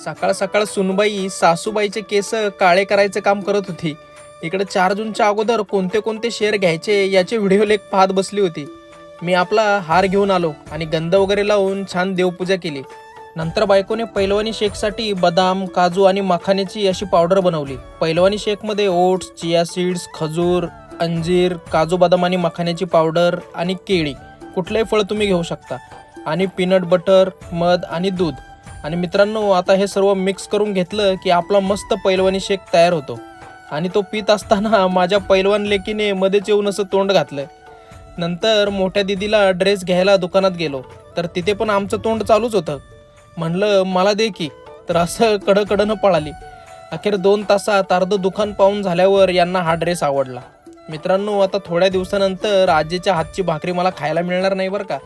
सकाळ सकाळ सुनबाई सासूबाईचे केस काळे करायचं काम करत होती. इकडे 4 जूनच्या अगोदर कोणते कोणते शेअर घ्यायचे याचे व्हिडिओ लेख पाहत बसली होती. मी आपला हार घेऊन आलो आणि गंध वगैरे लावून छान देवपूजा केली. नंतर बायकोने पैलवानी शेकसाठी बदाम, काजू आणि मखाण्याची अशी पावडर बनवली. पैलवानी शेकमध्ये ओट्स, चिया सीड्स, खजूर, अंजीर, काजू, बदाम आणि मखाण्याची पावडर आणि केळी, कुठलंही फळ तुम्ही घेऊ शकता, आणि पीनट बटर, मध आणि दूध. आणि मित्रांनो, आता हे सर्व मिक्स करून घेतलं की आपला मस्त पैलवानी शेक तयार होतो. आणि तो पित असताना माझ्या पैलवान लेकीने मध्येच येऊन असं तोंड घातलं. नंतर मोठ्या दिदीला ड्रेस घ्यायला दुकानात गेलो तर तिथे पण आमचं तोंड चालूच होतं. म्हणलं मला दे की, तर असं कडकडनं पळाली. अखेर 2 तासात अर्धं दुकान पाहून झाल्यावर यांना हा ड्रेस आवडला. मित्रांनो, आता थोड्या दिवसानंतर आजीच्या हातची भाकरी मला खायला मिळणार नाही बरं का.